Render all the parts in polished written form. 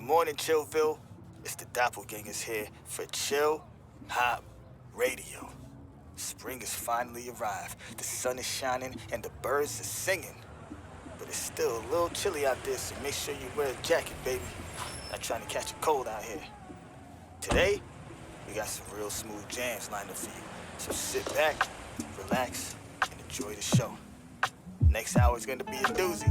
Good morning, Chillville. It's the Doppelgangers here for Chill Hop Radio. Spring has finally arrived. The sun is shining and the birds are singing. But it's still a little chilly out there, so make sure you wear a jacket, baby. Not trying to catch a cold out here. Today, we got some real smooth jams lined up for you. So sit back, relax, and enjoy the show. Next hour is gonna be a doozy.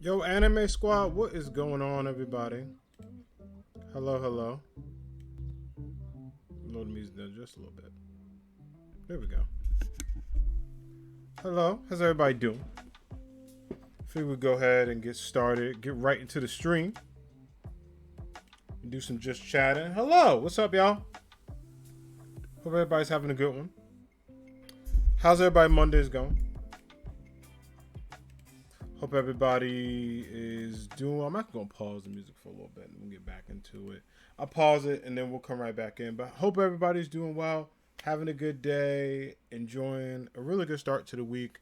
Yo, Anime Squad, what is going on, everybody? Hello, hello. Load the music down just a little bit. There we go. Hello, how's everybody doing? Figure we go ahead and get started, get right into the stream, and do some just chatting. Hello, what's up, y'all? Hope everybody's having a good one. How's everybody Mondays going? Hope everybody is doing well. I'm not going to pause the music for a little bit and we'll get back into it. I'll pause it and then we'll come right back in. But hope everybody's doing well, having a good day, enjoying a really good start to the week.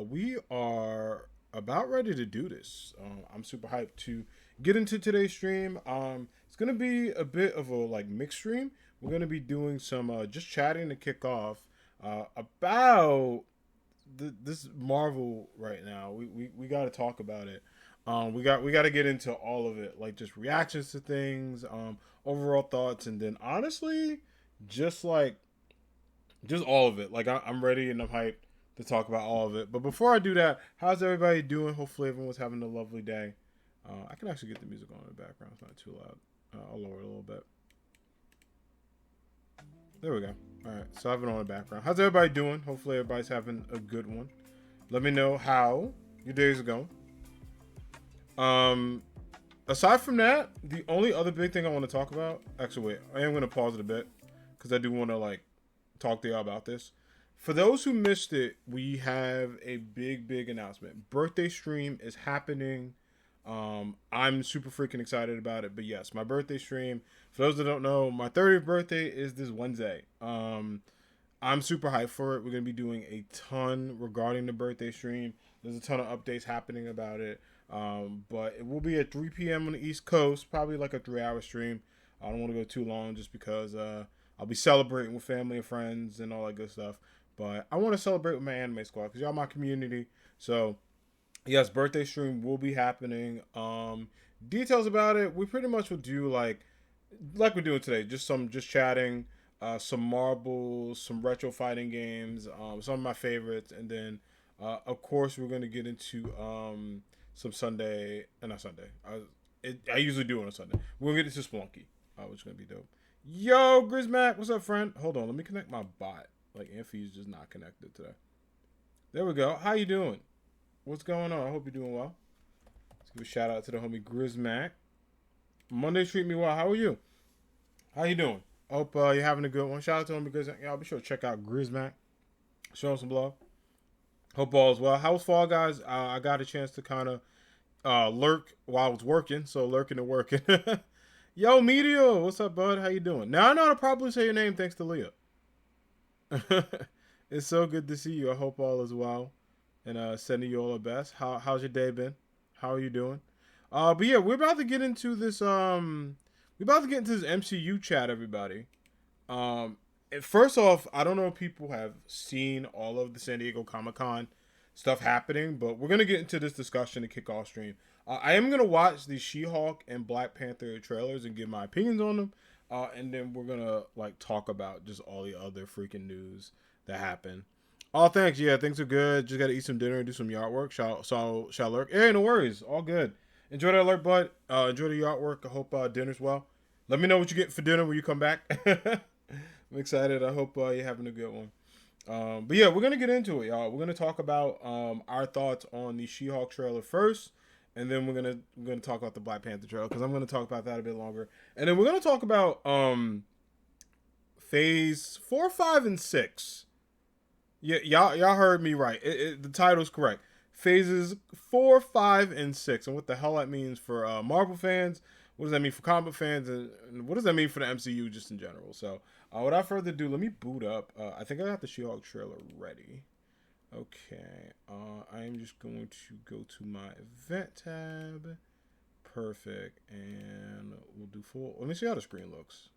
We are about ready to do this. I'm super hyped to get into today's stream. It's going to be a bit of a mixed stream. We're going to be doing some just chatting to kick off about this Marvel right now. We got to talk about it. We got to get into all of it, like just reactions to things, overall thoughts, and then honestly, just all of it. Like I'm ready and I'm hyped to talk about all of it. But before I do that, how's everybody doing? Hopefully everyone's having a lovely day. I can actually get the music on in the background. It's not too loud. I'll lower it a little bit. There we go. All right, so I have it on the background. How's everybody doing? Hopefully everybody's having a good one. Let me know how your days are going. Aside from that, the only other big thing I want to talk about. Actually, wait. I am going to pause it a bit because I do want to talk to y'all about this. For those who missed it, we have a big announcement. Birthday stream is happening. I'm super freaking excited about it. But yes, my birthday stream. For those that don't know, my 30th birthday is this Wednesday. I'm super hyped for it. We're going to be doing a ton regarding the birthday stream. There's a ton of updates happening about it. But it will be at 3 p.m. on the East Coast. Probably like a 3-hour stream. I don't want to go too long just because I'll be celebrating with family and friends and all that good stuff. But I want to celebrate with my anime squad because y'all my community. So, yes, birthday stream will be happening. Details about it, we pretty much will do like we're doing today. Just chatting, some marbles, some retro fighting games, some of my favorites, and then of course we're gonna get into some Sunday, not Sunday. I usually do it on a Sunday. We're gonna get into Splunky, which is gonna be dope. Yo, Grizmac, what's up, friend? Hold on, let me connect my bot. Amphi's just not connected today. There we go. How you doing? What's going on? I hope you're doing well. Let's give a shout out to the homie Grizmac. Monday treat me well. How are you? How you doing? I hope you're having a good one. Shout out to him because y'all be sure to check out Grizmac. Show him some love. Hope all is well. How was Fall Guys? I got a chance to kind of lurk while I was working, so lurking and working. Yo, Meteor, what's up, bud? How you doing? Now I know how to properly say your name thanks to Leah. It's so good to see you. I hope all is well, and sending you all the best. How's your day been? How are you doing? But yeah, we're about to get into this. MCU chat, everybody. First off, I don't know if people have seen all of the San Diego Comic-Con stuff happening, but we're gonna get into this discussion to kick off stream. I am gonna watch the She-Hulk and Black Panther trailers and give my opinions on them. And then we're gonna talk about just all the other freaking news that happened. Oh, thanks. Yeah, things are good. Just gotta eat some dinner and do some yard work. Shall lurk. Hey, no worries. All good. Enjoy that alert, bud. Enjoy the yard work. I hope dinner's well. Let me know what you get for dinner when you come back. I'm excited. I hope you're having a good one. But yeah, we're gonna get into it, y'all. We're gonna talk about our thoughts on the She-Hulk trailer first, and then we're gonna talk about the Black Panther trailer because I'm gonna talk about that a bit longer, and then we're gonna talk about phase 4, 5, and 6. Yeah, y'all heard me right. The title's correct. Phases 4, 5, and 6, and what the hell that means for Marvel fans. What does that mean for comic fans, and what does that mean for the MCU just in general? So, without further ado, let me boot up. I think I got the She-Hulk trailer ready. Okay, I am just going to go to my event tab. Perfect, and we'll do full. Let me see how the screen looks.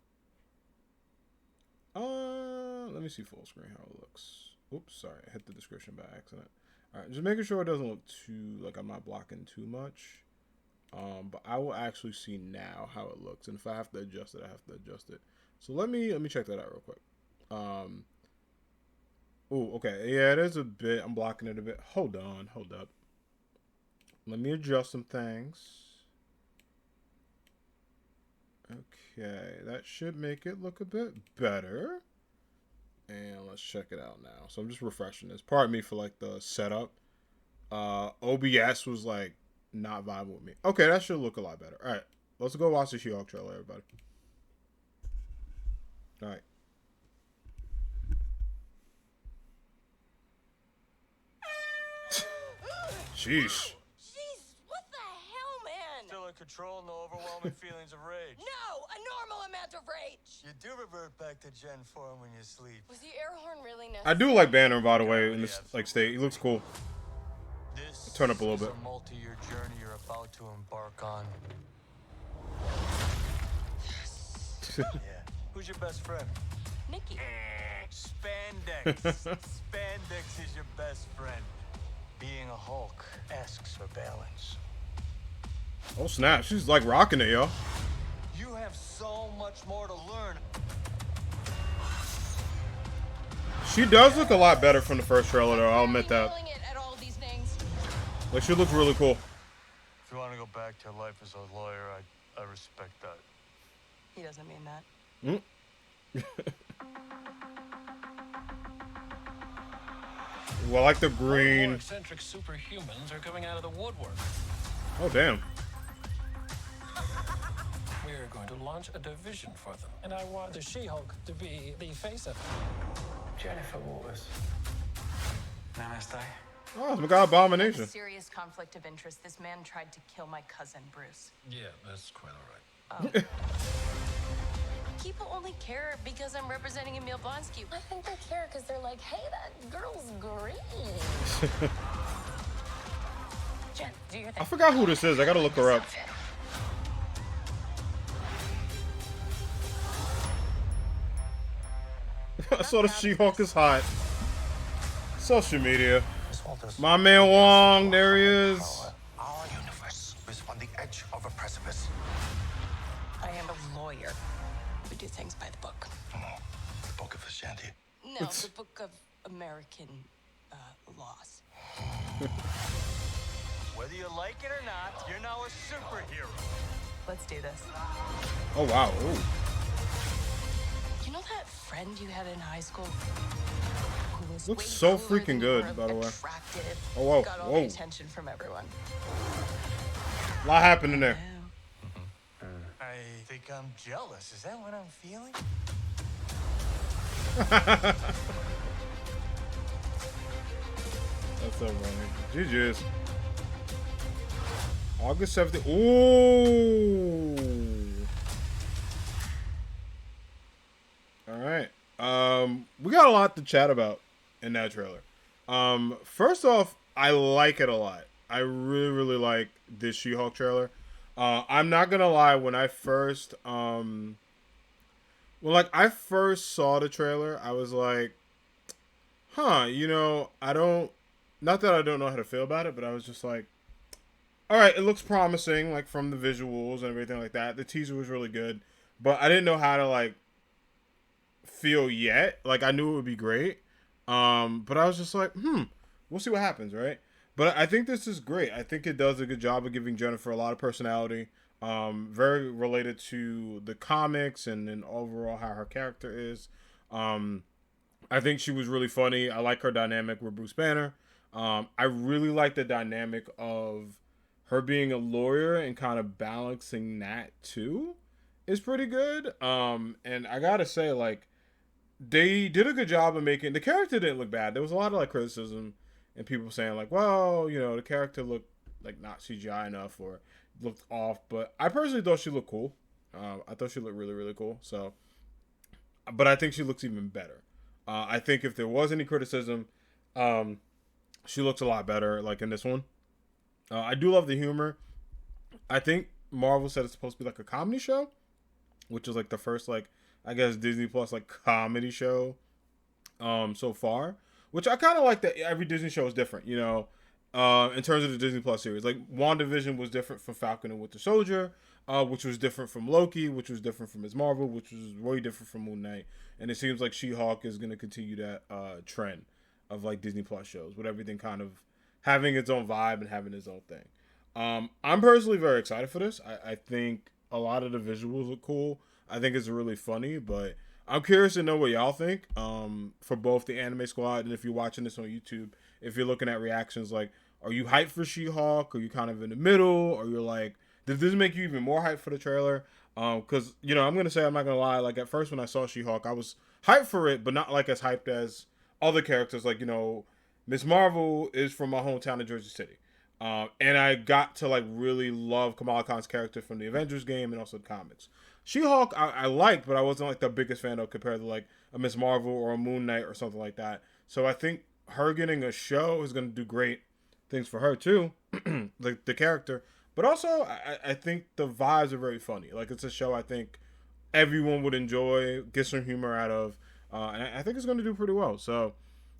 Let me see full screen how it looks. Oops, sorry, I hit the description by accident. All right, just making sure it doesn't look too like I'm not blocking too much. But I will actually see now how it looks, and if I have to adjust it, I have to adjust it. So let me check that out real quick. Oh, okay, yeah, it is a bit. I'm blocking it a bit. Hold up. Let me adjust some things. Okay, that should make it look a bit better. And let's check it out now. So I'm just refreshing this. Pardon me for like the setup. OBS was like not vibing with me. Okay, that should look a lot better. All right, let's go watch the She-Hulk trailer, everybody. All right. Sheesh. Jeez, what the hell, man? Still in control, no overwhelming feelings of rage. No, a normal amount of rage. You do revert back to Gen form when you sleep. Was the air horn really necessary? I do like Banner, by the way, in this like state. He looks cool. This Turn up a little is bit. a multi-year journey you're about to embark on. Yeah. Who's your best friend? Nikki. Spandex. Spandex is your best friend. Being a Hulk asks for balance. Oh snap, she's like rocking it, yo. You have so much more to learn. She does look a lot better from the first trailer, though. I'll admit that. Nailing it at all these things. Like, she looks really cool. If you want to go back to life as a lawyer, I respect that. He doesn't mean that. Well, I like the More green. eccentric superhumans are coming out of the woodwork. Oh, damn. We're going to launch a division for them, and I want the She-Hulk to be the face of it. Jennifer Waters. Namaste. Oh, it's my god, Abomination. Serious conflict of interest. This man tried to kill my cousin, Bruce. Yeah, that's quite all right. People only care because I'm representing Emil Blonsky. I think they care because they're like, hey, that girl's green. Jen, do your thing. I forgot who this is. I gotta look her up. I saw the She-Hulk is hot. Social media. My man Wong, there he is. Our universe is on the edge of a precipice. I am a lawyer. We do things by the book. The Book of Ashanti. No, the book of American laws. Whether you like it or not, you're now a superhero. Let's do this. Oh, wow. Ooh. You know that friend you had in high school? Who was Looks way so cooler freaking than you good, were, by the way. attractive, Oh, whoa, got all whoa. the attention from everyone. A lot happening there. I think I'm jealous. Is that what I'm feeling? That's so funny. GG's. August 17th. Ooh. Alright. We got a lot to chat about in that trailer. First off, I like it a lot. I really, really like this She-Hulk trailer. I'm not gonna lie, when I first I first saw the trailer, I was like, huh, not that I don't know how to feel about it, but I was just like, all right, it looks promising, like from the visuals and everything like that. The teaser was really good, but I didn't know how to like feel yet. Like I knew it would be great, but I was just like, we'll see what happens, right? But I think this is great. I think it does a good job of giving Jennifer a lot of personality. Very related to the comics and then overall how her character is. I think she was really funny. I like her dynamic with Bruce Banner. I really like the dynamic of her being a lawyer and kind of balancing that too is pretty good. And I gotta say, like, they did a good job of making the character didn't look bad. There was a lot of like criticism and people saying like, well, you know, the character looked like not CGI enough or looked off. But I personally thought she looked cool. I thought she looked really, really cool. So, but I think she looks even better. I think if there was any criticism, she looks a lot better, like in this one. I do love the humor. I think Marvel said it's supposed to be like a comedy show, which is like the first like I guess Disney Plus like comedy show so far. Which I kind of like that every Disney show is different, you know, in terms of the Disney Plus series. Like WandaVision was different from Falcon and Winter Soldier, which was different from Loki, which was different from Ms. Marvel, which was way different from Moon Knight. And it seems like She-Hulk is going to continue that trend of like Disney Plus shows with everything kind of having its own vibe and having its own thing. I'm personally very excited for this. I think a lot of the visuals look cool. I think it's really funny, but I'm curious to know what y'all think for both the Anime Squad and if you're watching this on YouTube, if you're looking at reactions, like, are you hyped for She-Hulk? Are you kind of in the middle? Or you're like, did this make you even more hyped for the trailer? Because, you know, I'm going to say, I'm not going to lie, like, at first when I saw She-Hulk, I was hyped for it, but not, like, as hyped as other characters. Like, you know, Ms. Marvel is from my hometown of Jersey City. And I got to, like, really love Kamala Khan's character from the Avengers game and also the comics. She-Hulk, I liked, but I wasn't, like, the biggest fan of compared to, like, a Ms. Marvel or a Moon Knight or something like that. So I think her getting a show is going to do great things for her, too, like, the character. But also, I think the vibes are very funny. Like, it's a show I think everyone would enjoy, get some humor out of, and I think it's going to do pretty well. So,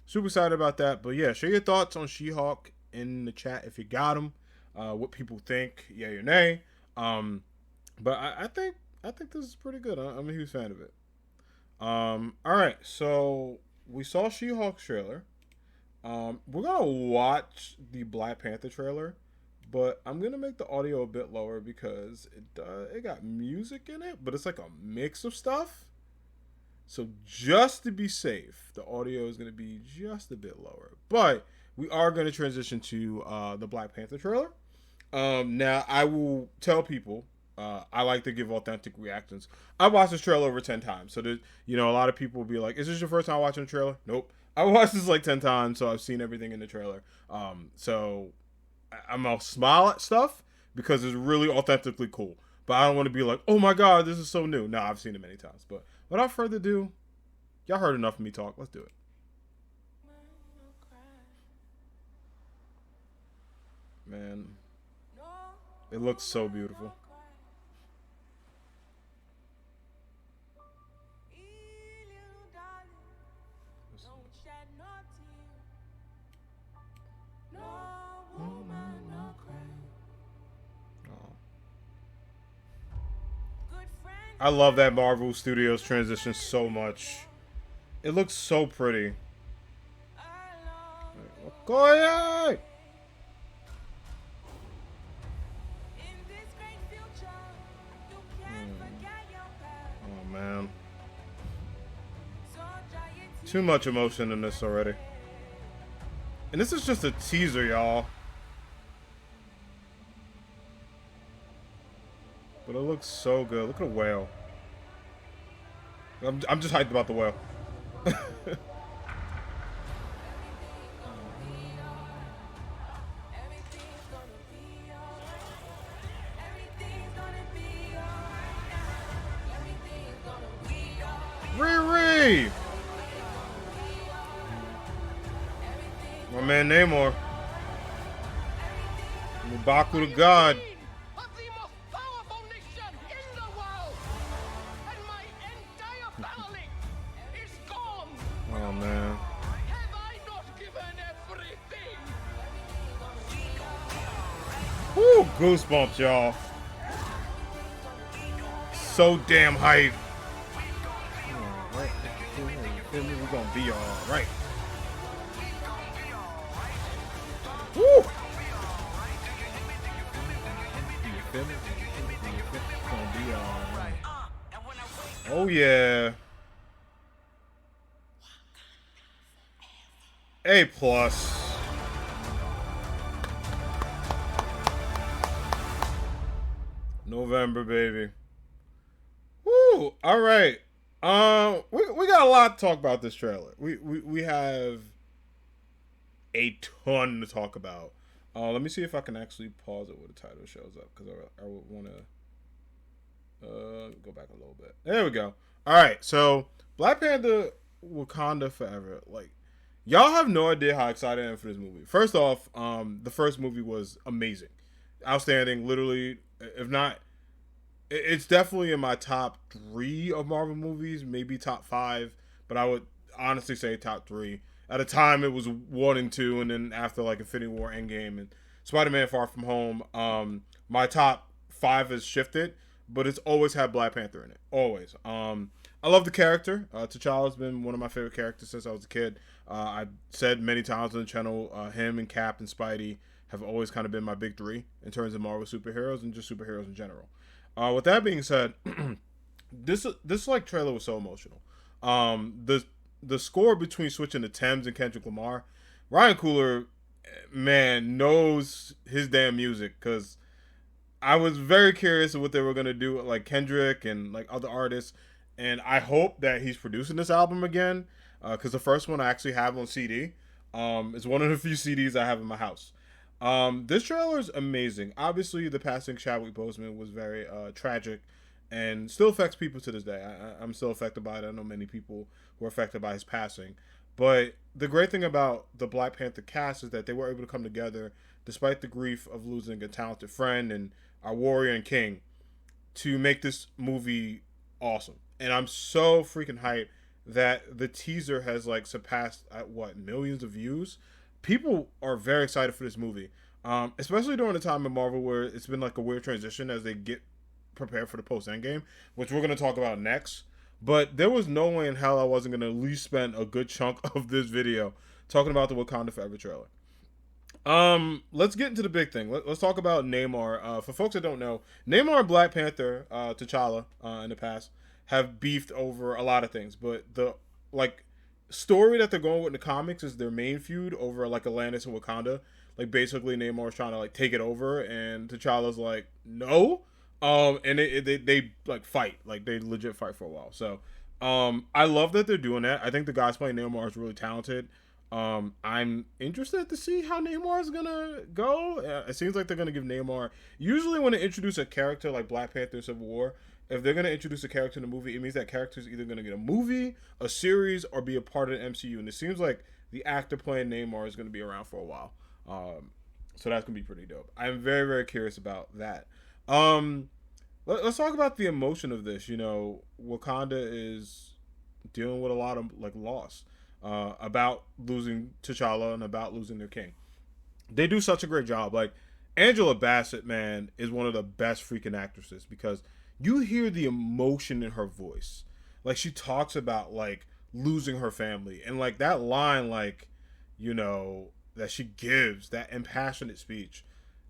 super excited about that. But, yeah, share your thoughts on She-Hulk in the chat if you got them. What people think, yay or nay. But I think this is pretty good. I'm a huge fan of it. All right, so we saw She-Hulk trailer. We're going to watch the Black Panther trailer. But I'm going to make the audio a bit lower because it got music in it, but it's like a mix of stuff. So just to be safe, the audio is going to be just a bit lower. But we are going to transition to the Black Panther trailer. Now, I will tell people, I like to give authentic reactions. I watched this trailer over 10 times. So, you know, a lot of people will be like, is this your first time watching the trailer? Nope. I watched this like 10 times, so I've seen everything in the trailer. So I'm gonna smile at stuff because it's really authentically cool. But I don't want to be like, oh my god, this is so new. No, I've seen it many times. But without further ado, y'all heard enough of me talk. Let's do it. Man, it looks so beautiful. I love that Marvel Studios transition so much. It looks so pretty. Okoye! Oh man. Too much emotion in this already. And this is just a teaser, y'all. But it looks so good. Look at a whale. I'm just hyped about the whale. Riri! My man Namor. M'Baku the God. Oh man. Woo, goosebumps, y'all. So damn hype. Alright. We're gonna be alright. Woo! You feel me? Gonna be oh yeah. A plus. November, baby. Woo! All right. We got a lot to talk about this trailer. We have a ton to talk about. Let me see if I can actually pause it when the title shows up because I would want to go back a little bit. There we go. All right, so Black Panther, Wakanda Forever. Like, y'all have no idea how excited I am for this movie. First off, the first movie was amazing, outstanding. Literally, if not, it's definitely in my top 3 of Marvel movies, maybe top 5, but I would honestly say top 3. At a time, it was 1 and 2, and then after like Infinity War, Endgame, and Spider-Man: Far From Home, my top 5 has shifted, but it's always had Black Panther in it. Always. I love the character. T'Challa's been one of my favorite characters since I was a kid. I've said many times on the channel, him and Cap and Spidey have always kind of been my big 3 in terms of Marvel superheroes and just superheroes in general. With that being said, this like trailer was so emotional. The score between switching to Thames and Kendrick Lamar, Ryan Coogler, man, knows his damn music, because I was very curious of what they were gonna do with like Kendrick and like other artists, and I hope that he's producing this album again, because the first one I actually have on CD. It's one of the few CDs I have in my house. This trailer is amazing. Obviously, the passing of Chadwick Boseman was very tragic and still affects people to this day. I'm still affected by it. I know many people who are affected by his passing. But the great thing about the Black Panther cast is that they were able to come together despite the grief of losing a talented friend and our warrior and king to make this movie awesome. And I'm so freaking hyped that the teaser has like surpassed millions of views. People are very excited for this movie, especially during the time in Marvel where it's been like a weird transition as they get prepared for the post-Endgame, which we're going to talk about next. But there was no way in hell I wasn't going to at least spend a good chunk of this video talking about the Wakanda Forever trailer. Let's get into the big thing. Let's talk about Namor. For folks that don't know, Namor and Black Panther, T'Challa, in the past, have beefed over a lot of things. But the story that they're going with in the comics is their main feud over like Atlantis and Wakanda. Like basically Namor's trying to like take it over, and T'Challa's like no. And they like fight, like they legit fight for a while. So I love that they're doing that. I think the guys playing Namor is really talented. I'm interested to see how Namor is gonna go. It seems like they're gonna give Namor. Usually when they introduce a character like Black Panther, Civil War, if they're gonna introduce a character in a movie, it means that character is either gonna get a movie, a series, or be a part of the MCU. And it seems like the actor playing Namor is gonna be around for a while. So that's gonna be pretty dope. I'm very, very curious about that. Let's talk about the emotion of this. You know, Wakanda is dealing with a lot of like loss about losing T'Challa and about losing their king. They do such a great job. Like Angela Bassett, man, is one of the best freaking actresses because you hear the emotion in her voice. Like she talks about like losing her family and like that line, like, you know, that she gives, that impassionate speech.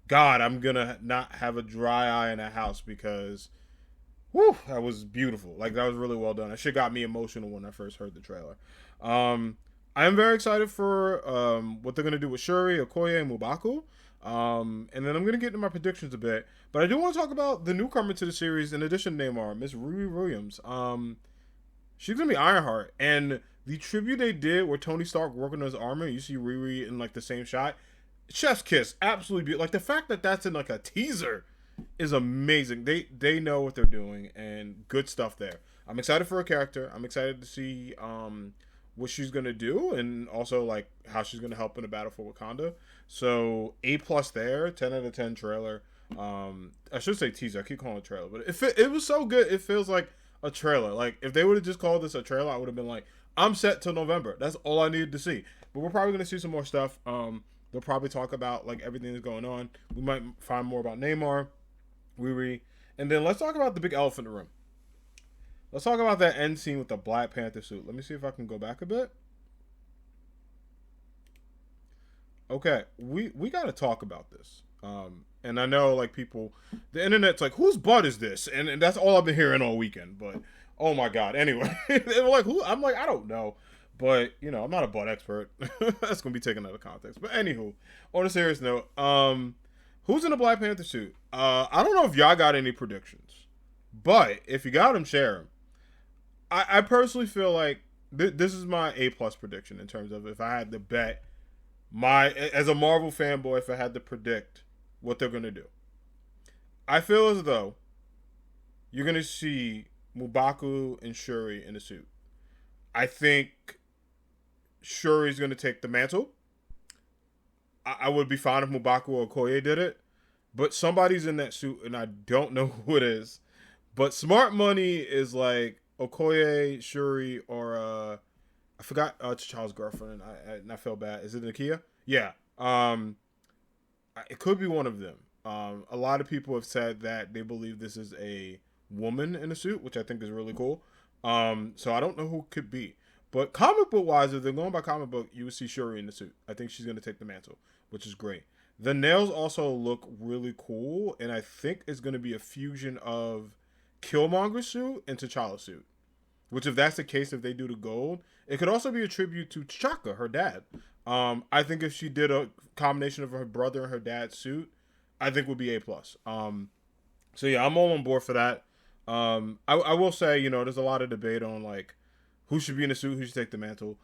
God, I'm gonna not have a dry eye in that house because, whew, that was beautiful. Like that was really well done. That shit got me emotional when I first heard the trailer. I am very excited for what they're gonna do with Shuri, Okoye, and M'Baku. And then I'm gonna get into my predictions a bit, but I do want to talk about the newcomer to the series in addition to Namor, Miss Riri Williams. She's gonna be Ironheart, and the tribute they did where Tony Stark working on his armor, you see Riri in like the same shot. Chef's kiss, absolutely beautiful. Like the fact that that's in like a teaser is amazing. They know what they're doing and good stuff there. I'm excited for her character. I'm excited to see what she's gonna do and also like how she's gonna help in the battle for Wakanda. So A+ there, 10 out of 10 trailer. I should say teaser. I keep calling it trailer, but it was so good. It feels like a trailer. Like if they would have just called this a trailer, I would have been like, I'm set till November. That's all I needed to see. But we're probably gonna see some more stuff. They'll probably talk about like everything that's going on. We might find more about Namor, Riri, and then let's talk about the big elephant in the room. Let's talk about that end scene with the Black Panther suit. Let me see if I can go back a bit. Okay, we got to talk about this. And I know like people, the internet's like, whose butt is this? And that's all I've been hearing all weekend. But oh my god. Anyway, they were like, who? I'm like, I don't know. But you know, I'm not a butt expert. That's gonna be taken out of context. But anywho, on a serious note, who's in a Black Panther suit? I don't know if y'all got any predictions, but if you got them, share them. I personally feel like this is my A+ prediction in terms of if I had to bet as a Marvel fanboy, if I had to predict what they're gonna do. I feel as though you're gonna see M'Baku and Shuri in a suit. I think Shuri's gonna take the mantle. I would be fine if M'Baku or Okoye did it, but somebody's in that suit, and I don't know who it is. But smart money is like Okoye, Shuri, or I forgot T'Challa's girlfriend, and I felt bad. Is it Nakia? Yeah. It could be one of them. A lot of people have said that they believe this is a woman in a suit, which I think is really cool. So I don't know who it could be. But comic book wise, if they're going by comic book, you would see Shuri in the suit. I think she's going to take the mantle, which is great. The nails also look really cool, and I think it's going to be a fusion of Killmonger's suit and T'Challa's suit. Which, if that's the case, if they do the gold, it could also be a tribute to T'Chaka, her dad. I think if she did a combination of her brother and her dad's suit, I think would be A+. So yeah, I'm all on board for that. I will say, you know, there's a lot of debate on like who should be in the suit, who should take the mantle.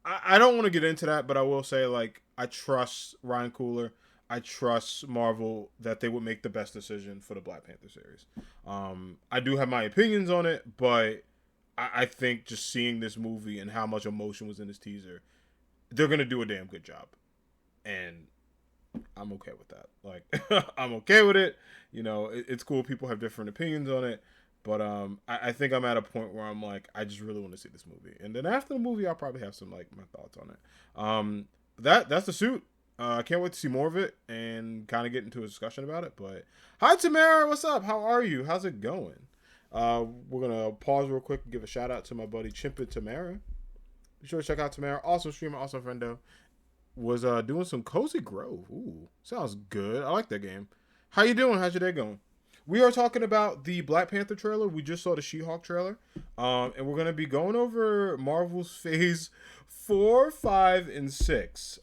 I don't want to get into that, but I will say, like, I trust Ryan Coogler. I trust Marvel that they would make the best decision for the Black Panther series. I do have my opinions on it, but I think just seeing this movie and how much emotion was in this teaser, they're going to do a damn good job. And I'm okay with that. Like, I'm okay with it. You know, it's cool. People have different opinions on it. But I think I'm at a point where I'm like, I just really want to see this movie. And then after the movie, I'll probably have some, like, my thoughts on it. That's the suit. I can't wait to see more of it and kind of get into a discussion about it. But hi, Tamara. What's up? How are you? How's it going? We're going to pause real quick and give a shout out to my buddy Chimpin Tamara. Be sure to check out Tamara. Also streamer, also friendo. Was doing some Cozy Grove. Ooh, sounds good. I like that game. How you doing? How's your day going? We are talking about the Black Panther trailer. We just saw the She-Hulk trailer. And we're going to be going over Marvel's Phase 4, 5, and 6.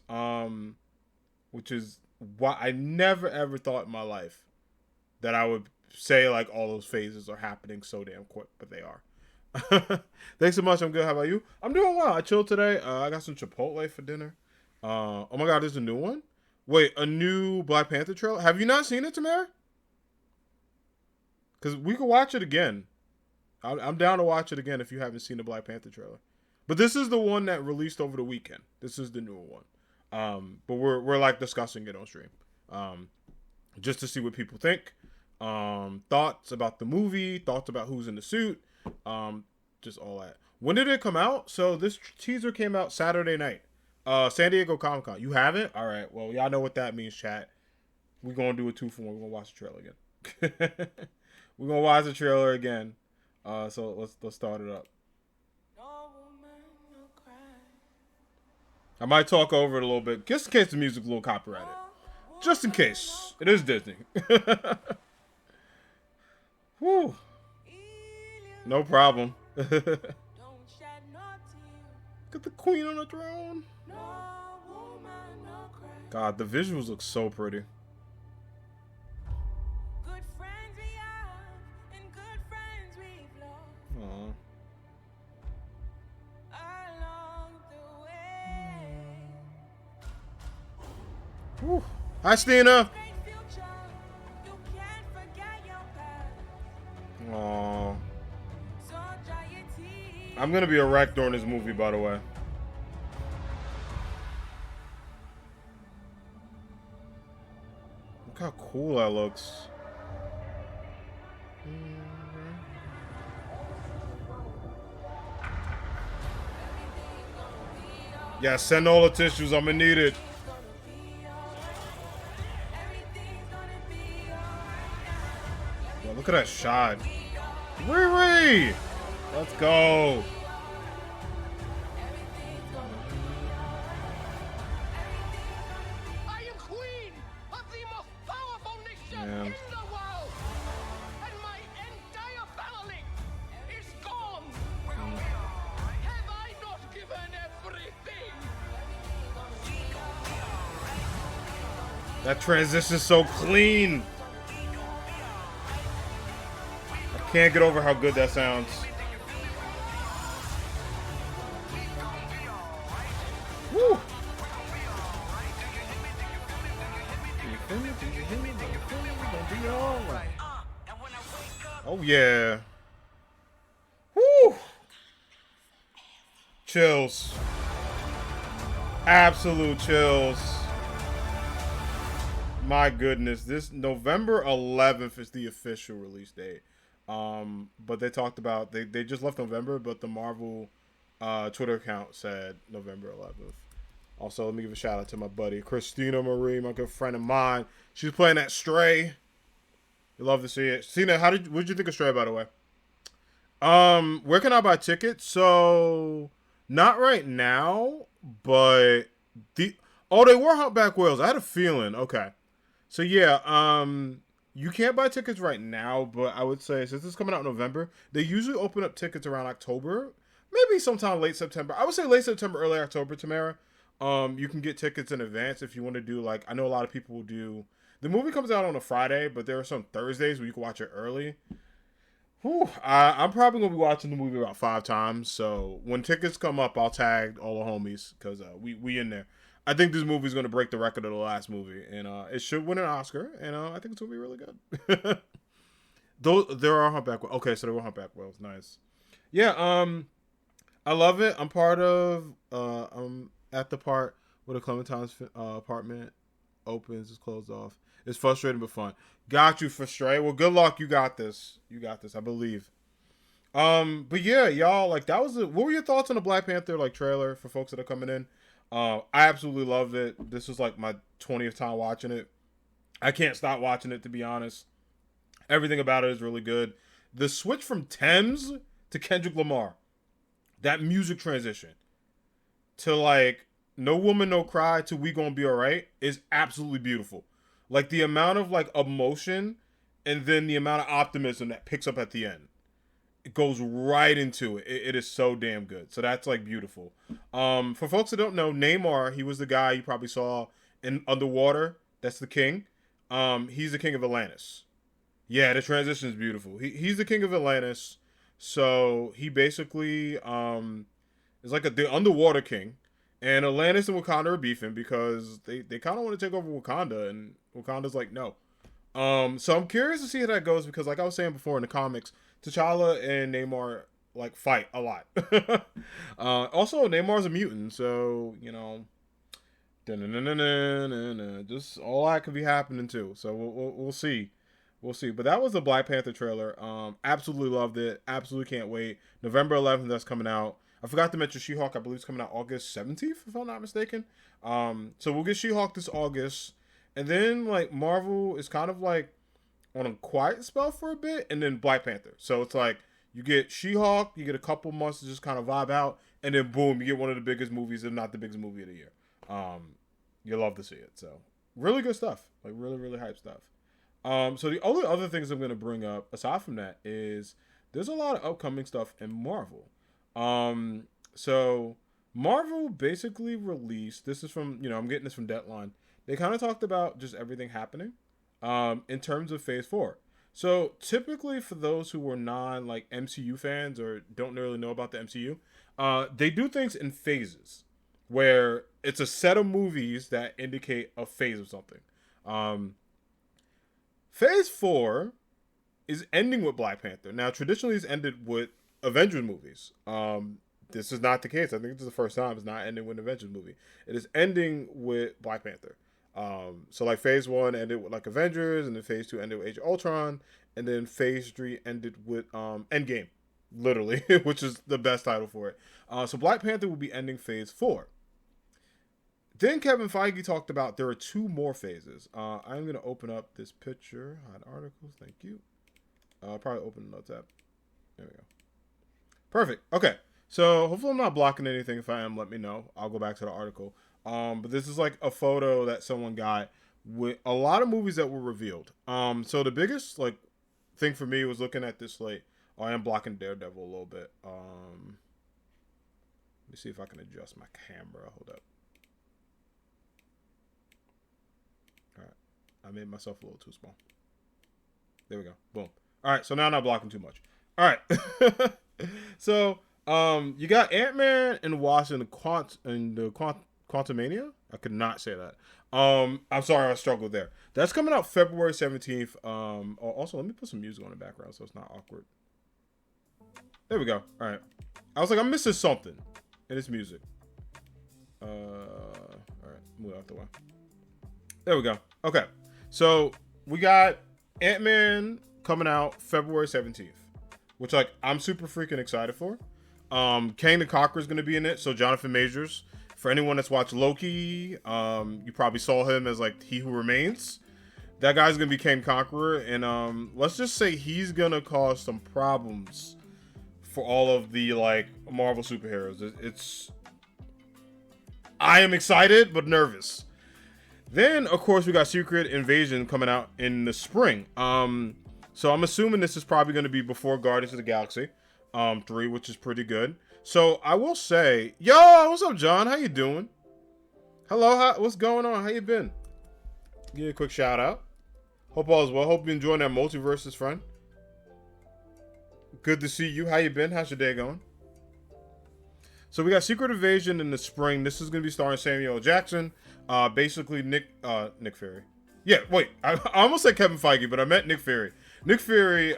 Which is why I never, ever thought in my life that I would say, like, all those phases are happening so damn quick. But they are. Thanks so much. I'm good. How about you? I'm doing well. I chilled today. I got some Chipotle for dinner. Oh my god, there's a new one? Wait, a new Black Panther trailer? Have you not seen it, Tamara? Because we could watch it again. I'm down to watch it again if you haven't seen the Black Panther trailer. But this is the one that released over the weekend. This is the newer one. But we're like discussing it on stream. Just to see what people think. Thoughts about the movie. Thoughts about who's in the suit. Just all that. When did it come out? So this teaser came out Saturday night. San Diego Comic-Con. You haven't? All right. Well, y'all know what that means, chat. We're going to do a 2 for 1. We're going to watch the trailer again. We're going to watch the trailer again. So let's start it up. I might talk over it a little bit, just in case the music's a little copyrighted. Just in case. It is Disney. Whew. No problem. Get the queen on the throne. God, the visuals look so pretty. Aww. Whew. Hi, Stina. Aww. I'm gonna be a wreck during this movie, by the way. Look how cool that looks. Yeah, send all the tissues. I'm gonna need it. Yo, look at that shot. Riri! Let's go. I am queen of the That transition's so clean. I can't get over how good that sounds. Woo! Oh yeah. Woo! Chills. Absolute chills. My goodness, this November 11th is the official release date. But they talked about they just left November, but the Marvel Twitter account said November 11th. Also, let me give a shout out to my buddy Christina Marie, my good friend of mine. She's playing that Stray. You love to see it. Cena, what did you think of Stray, by the way? Where can I buy tickets? So not right now, but they were Humpback Whales. I had a feeling. Okay. So yeah, you can't buy tickets right now, but I would say since it's coming out in November, they usually open up tickets around October, maybe sometime late September. I would say late September, early October, Tamara. You can get tickets in advance if you want to do like I know a lot of people will do. The movie comes out on a Friday, but there are some Thursdays where you can watch it early. Whew, I'm probably gonna be watching the movie about 5 times. So when tickets come up, I'll tag all the homies because we in there. I think this movie is gonna break the record of the last movie, and it should win an Oscar. And I think it's gonna be really good. Though there are humpback. Okay, so there were humpback whales. Nice. Yeah. I love it. I'm part of. I'm at the part where the Clementine's apartment opens, is closed off. It's frustrating but fun. Got you for Stray. Well, good luck. You got this. You got this. I believe. But yeah, y'all, like that was. What were your thoughts on the Black Panther like trailer for folks that are coming in? I absolutely loved it. This was like my 20th time watching it. I can't stop watching it, to be honest. Everything about it is really good. The switch from Thames to Kendrick Lamar, that music transition to like No Woman No Cry to We Gonna Be Alright is absolutely beautiful. Like the amount of like emotion and then the amount of optimism that picks up at the end. It goes right into it. It is so damn good. So that's like beautiful. For folks that don't know, Neymar, he was the guy you probably saw in Underwater. That's the king. He's the king of Atlantis. Yeah, the transition is beautiful. He's the king of Atlantis. So he basically is like the underwater king. And Atlantis and Wakanda are beefing because they kind of want to take over Wakanda, and Wakanda's like, no. So I'm curious to see how that goes because, like I was saying before in the comics, T'Challa and Namor like fight a lot. Also, Namar's a mutant, so you know, just all that could be happening too. So we'll see. We'll see. But that was the Black Panther trailer. Absolutely loved it. Absolutely can't wait. November 11th, that's coming out. I forgot to mention She-Hulk, I believe it's coming out August 17th, if I'm not mistaken. So we'll get She-Hulk this August. And then, like, Marvel is kind of, like, on a quiet spell for a bit. And then Black Panther. So it's like, you get She-Hulk, you get a couple months to just kind of vibe out. And then, boom, you get one of the biggest movies, if not the biggest movie of the year. You'll love to see it. So, really good stuff. Like, really, really hype stuff. So the only other things I'm going to bring up, aside from that, is there's a lot of upcoming stuff in Marvel. So Marvel basically released, this is from, I'm getting this from Deadline. They kind of talked about just everything happening, in terms of Phase 4. So typically for those who are like MCU fans or don't really know about the MCU, they do things in phases where it's a set of movies that indicate a phase of something. Phase 4 is ending with Black Panther. Now, traditionally, it's ended with Avengers movies. This is not the case. I think this is the first time it's not ending with an Avengers movie. It is ending with Black Panther. So, like, Phase 1 ended with, like, Avengers, and then Phase 2 ended with Age of Ultron, and then Phase 3 ended with Endgame, literally, which is the best title for it. So, Black Panther will be ending Phase 4. Then Kevin Feige talked about there are 2 more phases. I'm going to open up this picture. Hide articles. Thank you. I'll probably open the notes app. There we go. Perfect. Okay. So hopefully I'm not blocking anything. If I am, let me know. I'll go back to the article. But this is like a photo that someone got with a lot of movies that were revealed. So the biggest like thing for me was looking at this slate. Oh, I am blocking Daredevil a little bit. Let me see if I can adjust my camera. Hold up. All right. I made myself a little too small. There we go. Boom. All right, so now I'm not blocking too much. All right. So, you got Ant-Man and Wasp in the Quantumania? I could not say that. I'm sorry, I struggled there. That's coming out February 17th. Also, let me put some music on the background so it's not awkward. There we go. All right. I was like, I'm missing something. And it's music. All right. Move out the way. There we go. Okay. So, we got Ant-Man coming out February 17th. Which, like, I'm super freaking excited for. Kang the Conqueror is going to be in it. So, Jonathan Majors. For anyone that's watched Loki, you probably saw him as, like, He Who Remains. That guy's going to be Kang Conqueror. And let's just say he's going to cause some problems for all of the, like, Marvel superheroes. I am excited, but nervous. Then, of course, we got Secret Invasion coming out in the spring. So I'm assuming this is probably going to be before Guardians of the Galaxy 3, which is pretty good. So I will say, yo, what's up, John? How you doing? Hello, what's going on? How you been? Give you a quick shout out. Hope all is well. Hope you're enjoying that multiverses, friend. Good to see you. How you been? How's your day going? So we got Secret Invasion in the spring. This is going to be starring Samuel L. Jackson. Basically Nick Fury. Yeah, wait. I almost said Kevin Feige, but I meant Nick Fury. Nick Fury is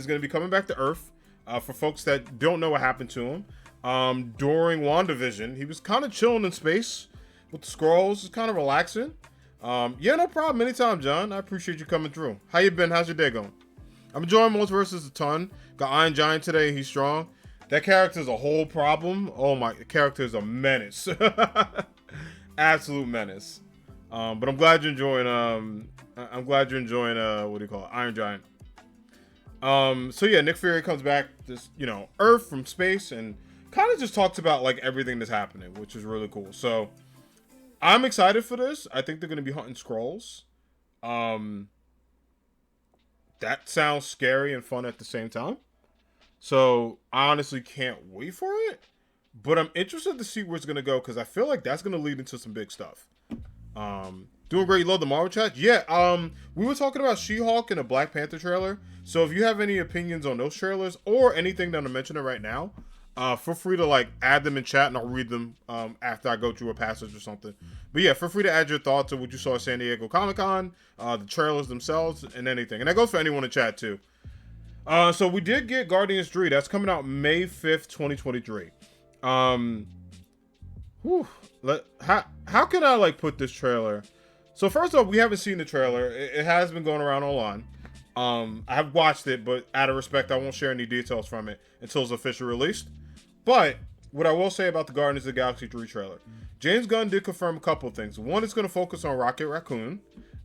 going to be coming back to Earth. For folks that don't know what happened to him, during WandaVision, he was kind of chilling in space with the Skrulls. It's kind of relaxing. Yeah, no problem. Anytime, John. I appreciate you coming through. How you been? How's your day going? I'm enjoying Multiverses a ton. Got Iron Giant today. He's strong. That character's a whole problem. Oh my, the character is a menace. Absolute menace. But I'm glad you're enjoying. What do you call it? Iron Giant. So yeah, Nick Fury comes back, this, Earth from space, and kind of just talks about like everything that's happening, which is really cool. So I'm excited for this. I think they're going to be hunting Skrulls. That sounds scary and fun at the same time. So I honestly can't wait for it, but I'm interested to see where it's going to go, because I feel like that's going to lead into some big stuff. Doing great. You love the Marvel chat? Yeah. We were talking about She-Hulk and a Black Panther trailer. So if you have any opinions on those trailers or anything that I'm mentioning right now, feel free to like add them in chat, and I'll read them after I go through a passage or something. But yeah, feel free to add your thoughts on what you saw at San Diego Comic-Con, the trailers themselves, and anything. And that goes for anyone in chat too. So we did get Guardians 3. That's coming out May 5th, 2023. How can I like put this trailer? So first off, we haven't seen the trailer. It has been going around online. I have watched it, but out of respect, I won't share any details from it until it's officially released. But what I will say about the Guardians of the Galaxy 3 trailer, James Gunn did confirm a couple of things. One, it's going to focus on Rocket Raccoon,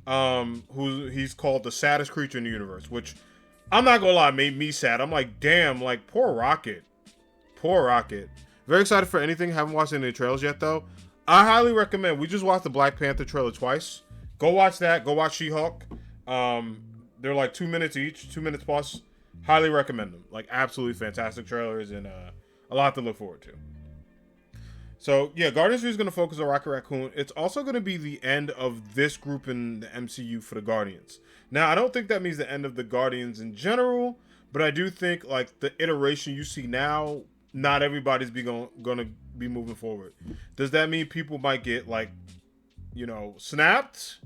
who he's called the saddest creature in the universe, which I'm not going to lie, made me sad. I'm like, damn, like poor Rocket. Poor Rocket. Very excited for anything. Haven't watched any of the trailers yet, though. I highly recommend. We just watched the Black Panther trailer twice. Go watch that. Go watch She-Hulk. They're like 2 minutes each, 2 minutes plus. Highly recommend them. Like absolutely fantastic trailers, and a lot to look forward to. So yeah, Guardians 3 is going to focus on Rocket Raccoon. It's also going to be the end of this group in the MCU for the Guardians. Now, I don't think that means the end of the Guardians in general, but I do think like the iteration you see now, not everybody's going to be moving forward. Does that mean people might get like, snapped,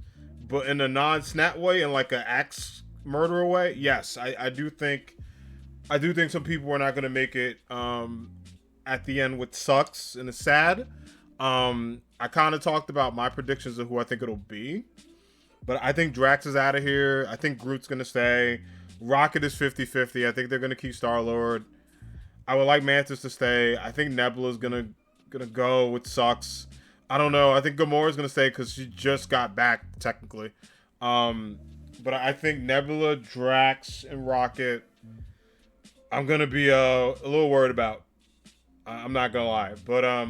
but in a non-snap way, in like an axe murderer way? Yes, I do think some people are not going to make it at the end, which sucks and it's sad. I kind of talked about my predictions of who I think it'll be, but I think Drax is out of here. I think Groot's going to stay. Rocket is 50-50. I think they're going to keep Star-Lord. I would like Mantis to stay. I think Nebula's gonna go, which sucks. I don't know. I think Gamora's gonna stay because she just got back technically. But I think Nebula, Drax, and Rocket, I'm gonna be a little worried about. I'm not gonna lie, but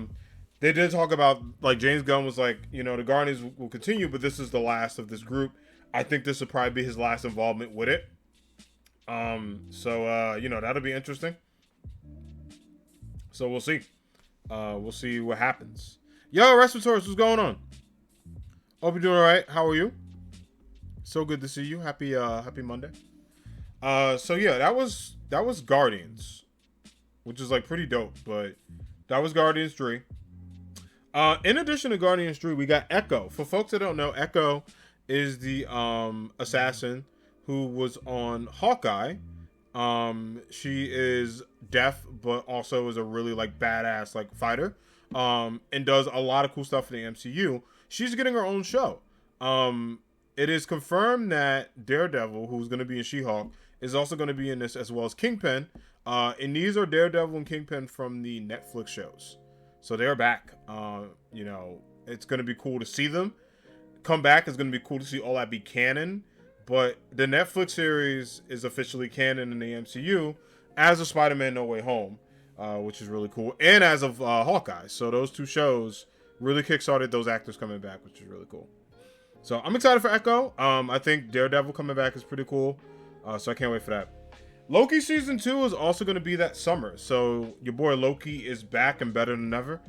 they did talk about, like, James Gunn was like, the Guardians will continue, but this is the last of this group. I think this will probably be his last involvement with it. So that'll be interesting. So we'll see. We'll see what happens. Yo, Respiratorus, what's going on? Hope you're doing all right. How are you? So good to see you. Happy Monday. So yeah, that was Guardians, which is like pretty dope. But that was Guardians 3. In addition to Guardians 3, we got Echo. For folks that don't know, Echo is the assassin who was on Hawkeye. She is deaf, but also is a really like badass like fighter. And does a lot of cool stuff in the MCU. She's getting her own show. It is confirmed that Daredevil, who's going to be in She-Hulk, is also going to be in this, as well as Kingpin. And these are Daredevil and Kingpin from the Netflix shows. So they're back. You know, it's going to be cool to see them come back. It's going to be cool to see all that be canon. But the Netflix series is officially canon in the MCU as of Spider-Man No Way Home, which is really cool. And as of Hawkeye. So those two shows really kickstarted those actors coming back, which is really cool. So I'm excited for Echo. I think Daredevil coming back is pretty cool. So I can't wait for that. Loki season 2 is also going to be that summer. So your boy Loki is back and better than ever.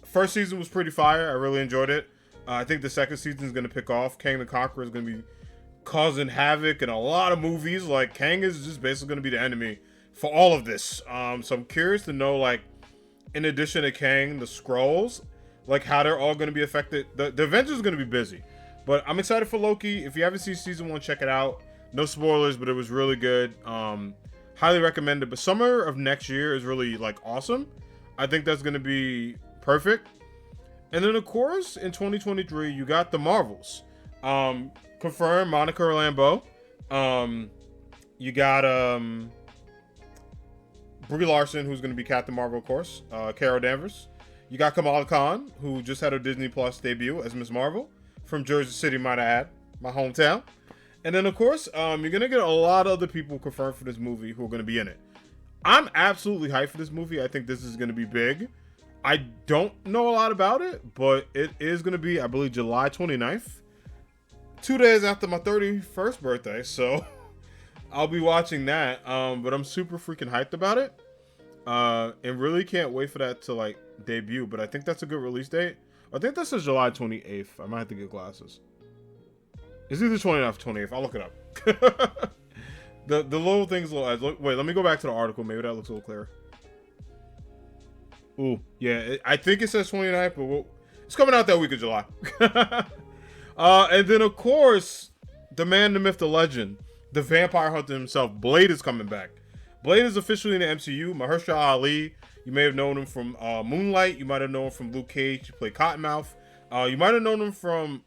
First season was pretty fire. I really enjoyed it. I think the second season is going to pick off. Kang the Conqueror is going to be causing havoc in a lot of movies. Like, Kang is just basically going to be the enemy for all of this. So I'm curious to know, like, in addition to Kang, the Skrulls, like how they're all going to be affected. The Avengers are going to be busy. But I'm excited for Loki. If you haven't seen season 1, check it out. No spoilers, but it was really good. Highly recommended. But summer of next year is really like awesome. I think that's going to be perfect. And then of course in 2023 you got the Marvels. Confirmed Monica Rambeau. You got Brie Larson, who's going to be Captain Marvel, of course. Carol Danvers. You got Kamala Khan, who just had her Disney Plus debut as Ms. Marvel. From Jersey City, might I add, my hometown. And then, of course, you're going to get a lot of other people confirmed for this movie who are going to be in it. I'm absolutely hyped for this movie. I think this is going to be big. I don't know a lot about it, but it is going to be, I believe, July 29th. 2 days after my 31st birthday, so I'll be watching that. But I'm super freaking hyped about it. And really can't wait for that to, like, debut. But I think that's a good release date. I think this is July 28th. I might have to get glasses. It's either 29th or 28th. I'll look it up. the little things. Wait, let me go back to the article. Maybe that looks a little clearer. Ooh, yeah. I think it says 29th, but it's coming out that week of July. And then, of course, the man, the myth, the legend, the vampire hunter himself, Blade is coming back. Blade is officially in the MCU. Mahershala Ali. You may have known him from Moonlight. You might have known him from Luke Cage. He played Cottonmouth. You might have known him from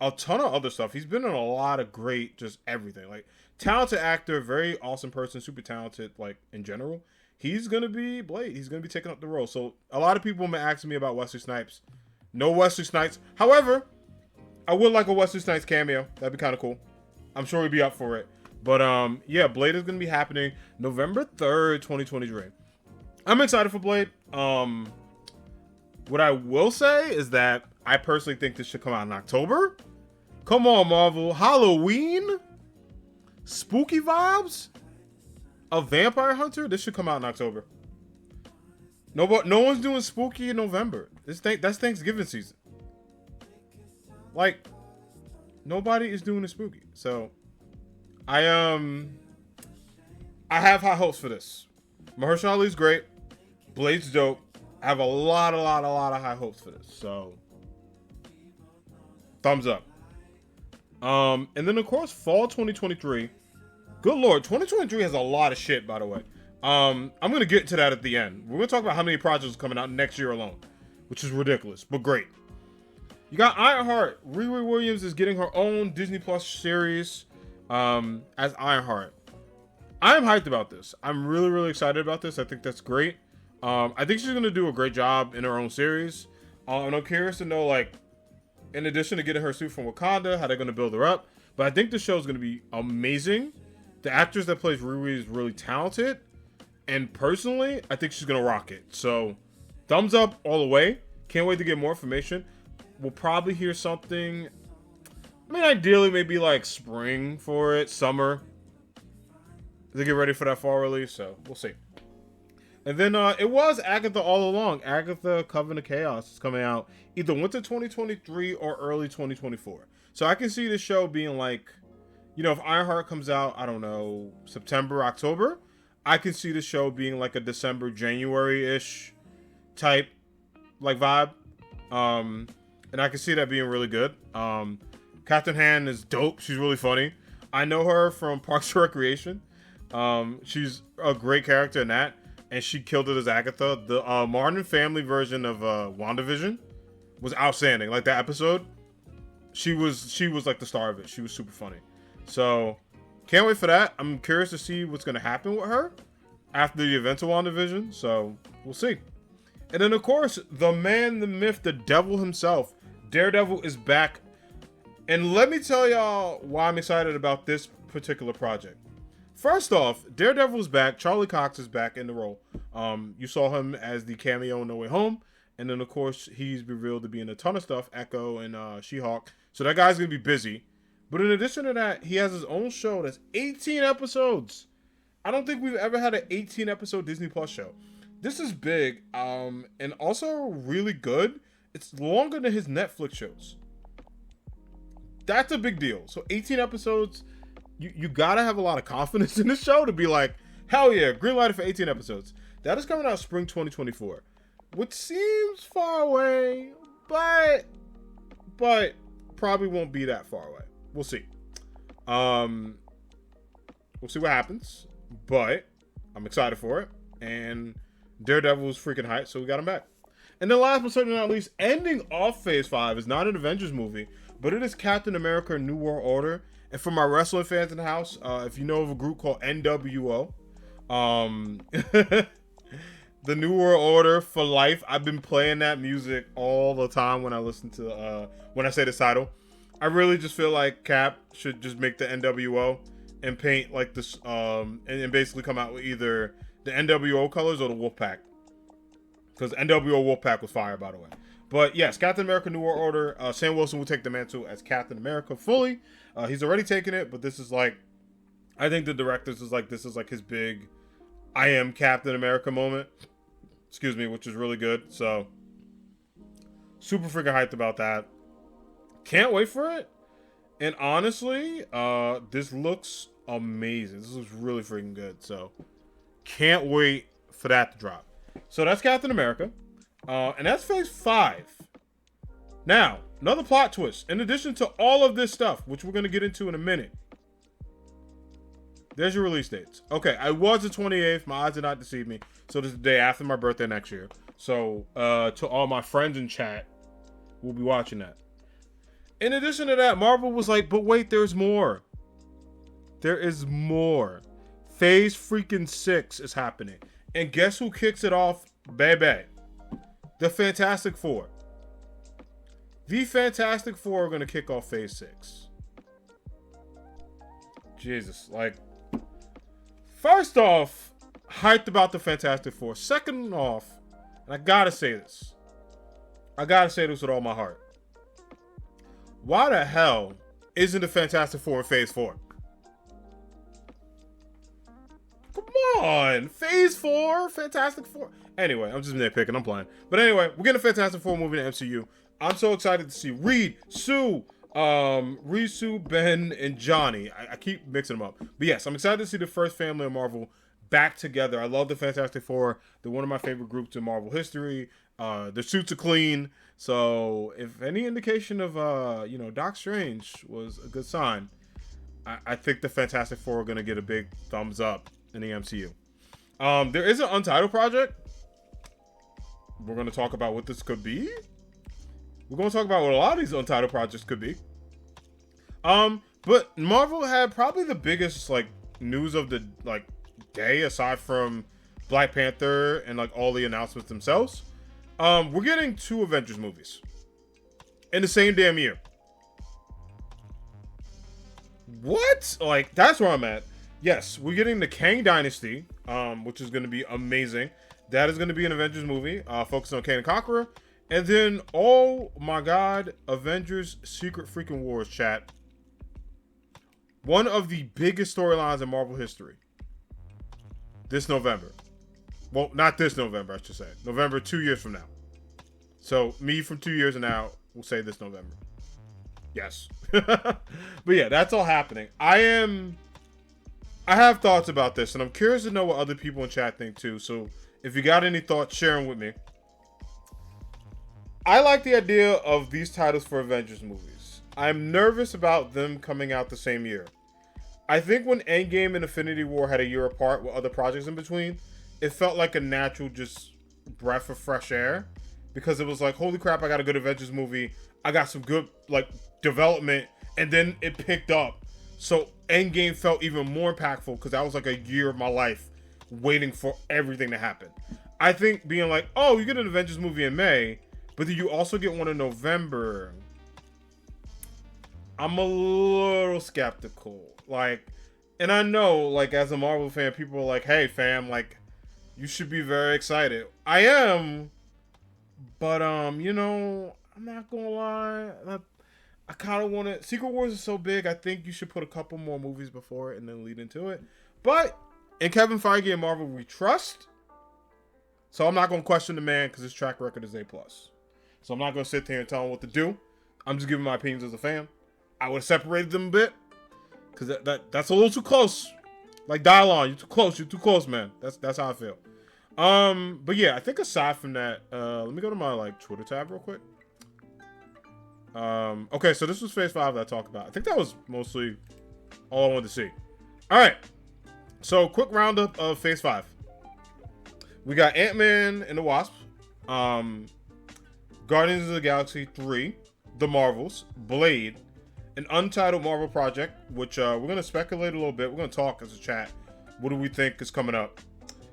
a ton of other stuff. He's been in a lot of great, just everything. Like, talented actor, very awesome person, super talented, like, in general. He's going to be Blade. He's going to be taking up the role. So, a lot of people have been asking me about Wesley Snipes. No Wesley Snipes. However, I would like a Wesley Snipes cameo. That'd be kind of cool. I'm sure we'd be up for it. But, yeah, Blade is going to be happening November 3rd, 2023. I'm excited for Blade. What I will say is that I personally think this should come out in October. Come on, Marvel. Halloween? Spooky vibes? A vampire hunter? This should come out in October. No one's doing spooky in November. That's Thanksgiving season. Like, nobody is doing the spooky. So, I have high hopes for this. Mahershala Ali's great. Blade's dope. I have a lot of high hopes for this. So, thumbs up. And then, of course, fall 2023. Good Lord, 2023 has a lot of shit, by the way. I'm going to get to that at the end. We're going to talk about how many projects are coming out next year alone, which is ridiculous, but great. You got Ironheart. Riri Williams is getting her own Disney Plus series as Ironheart. I'm hyped about this. I'm really, really excited about this. I think that's great. I think she's going to do a great job in her own series. And I'm curious to know, like, in addition to getting her suit from Wakanda, how they're going to build her up. But I think the show is going to be amazing. The actress that plays Riri is really talented. And personally, I think she's going to rock it. So, thumbs up all the way. Can't wait to get more information. We'll probably hear something. I mean, ideally, maybe like spring for it, summer. To get ready for that fall release. So, we'll see. And then it was Agatha all along. Agatha Coven of Chaos is coming out either winter 2023 or early 2024. So I can see the show being like, you know, if Ironheart comes out, I don't know, September, October, I can see the show being like a December, January-ish type like vibe. And I can see that being really good. Catherine Han is dope. She's really funny. I know her from Parks and Recreation. She's a great character in that, and she killed it as Agatha. The Martin Family version of WandaVision was outstanding. Like that episode, she was like the star of it. She was super funny. So can't wait for that. I'm curious to see what's gonna happen with her after the events of WandaVision. So we'll see. And then of course, the man, the myth, the devil himself, Daredevil is back. And let me tell y'all why I'm excited about this particular project. First off, Daredevil's back. Charlie Cox is back in the role. You saw him as the cameo in No Way Home. And then, of course, he's revealed to be in a ton of stuff. Echo and She-Hulk. So that guy's going to be busy. But in addition to that, he has his own show that's 18 episodes. I don't think we've ever had an 18-episode Disney Plus show. This is big and also really good. It's longer than his Netflix shows. That's a big deal. So 18 episodes, you gotta have a lot of confidence in the show to be like, hell yeah, green light for 18 episodes. That is coming out spring 2024, which seems far away, but probably won't be that far away. We'll see. We'll see what happens, but I'm excited for it. And Daredevil's freaking hype, so we got him back. And then last but certainly not least, ending off Phase 5 is not an Avengers movie, but it is Captain America New World Order. And for my wrestling fans in the house, if you know of a group called NWO, the New World Order for life. I've been playing that music all the time when I listen to, when I say the title. I really just feel like Cap should just make the NWO and paint like this, and basically come out with either the NWO colors or the Wolfpack. Because NWO Wolfpack was fire, by the way. But yes, Captain America New World Order. Sam Wilson will take the mantle as Captain America fully. He's already taken it, but this is like, I think the directors is like, this is like his big I am Captain America moment. Excuse me, which is really good. So, super freaking hyped about that. Can't wait for it. And honestly, this looks amazing. This looks really freaking good. So, can't wait for that to drop. So that's Captain America. And that's Phase 5. Now, another plot twist. In addition to all of this stuff, which we're going to get into in a minute. There's your release dates. Okay, I was the 28th. My eyes did not deceive me. So this is the day after my birthday next year. So, to all my friends in chat, we'll be watching that. In addition to that, Marvel was like, but wait, there's more. There is more. Phase freaking 6 is happening. And guess who kicks it off, baby? The Fantastic Four. The Fantastic Four are going to kick off Phase 6. Jesus. Like, first off, hyped about the Fantastic Four. Second off, and I gotta say this. I gotta say this with all my heart. Why the hell isn't the Fantastic Four in Phase 4? Come on, Phase 4, Fantastic Four. Anyway, I'm just nitpicking, I'm playing. But anyway, we're getting a Fantastic Four movie in the MCU. I'm so excited to see Reed, Sue, Ben, and Johnny. I keep mixing them up. But yes, I'm excited to see the first family of Marvel back together. I love the Fantastic Four. They're one of my favorite groups in Marvel history. Their suits are clean. So if any indication of, Doc Strange was a good sign, I think the Fantastic Four are going to get a big thumbs up in the MCU. There is an Untitled project. We're going to talk about what this could be. We're going to talk about what a lot of these Untitled projects could be. But Marvel had probably the biggest, news of the, day, aside from Black Panther and, all the announcements themselves. We're getting 2 Avengers movies in the same damn year. What? That's where I'm at. Yes, we're getting the Kang Dynasty, which is going to be amazing. That is going to be an Avengers movie, focused on Kang the Conqueror. And then, oh my god, Avengers Secret Freaking Wars, chat. One of the biggest storylines in Marvel history. This November. Well, not this November, I should say. November 2 years from now. So me from 2 years from now will say this November. Yes. But yeah, that's all happening. I have thoughts about this, and I'm curious to know what other people in chat think too. So if you got any thoughts, share them with me. I like the idea of these titles for Avengers movies. I'm nervous about them coming out the same year. I think when Endgame and Infinity War had a year apart with other projects in between, it felt like a natural just breath of fresh air. Because it was like, holy crap, I got a good Avengers movie. I got some good like development. And then it picked up. So Endgame felt even more impactful because that was like a year of my life waiting for everything to happen. I think being like, oh, you get an Avengers movie in May, but then you also get one in November. I'm a little skeptical. Like, and I know, like, as a Marvel fan, people are like, hey, fam, like, you should be very excited. I am, but, you know, I'm not gonna lie. I kind of want to... Secret Wars is so big, I think you should put a couple more movies before it and then lead into it. But, in Kevin Feige and Marvel, we trust. So I'm not going to question the man because his track record is A+. So I'm not going to sit there and tell him what to do. I'm just giving my opinions as a fan. I would have separated them a bit. Because that's a little too close. Like Dylon, you're too close, man. That's how I feel. But yeah, I think aside from that, let me go to my like Twitter tab real quick. Okay, so this was Phase 5 that I talked about. I think that was mostly all I wanted to see. Alright. So quick roundup of Phase 5. We got Ant-Man and the Wasp. Guardians of the Galaxy 3, The Marvels, Blade, an untitled Marvel project, which we're going to speculate a little bit. We're going to talk as a chat. What do we think is coming up?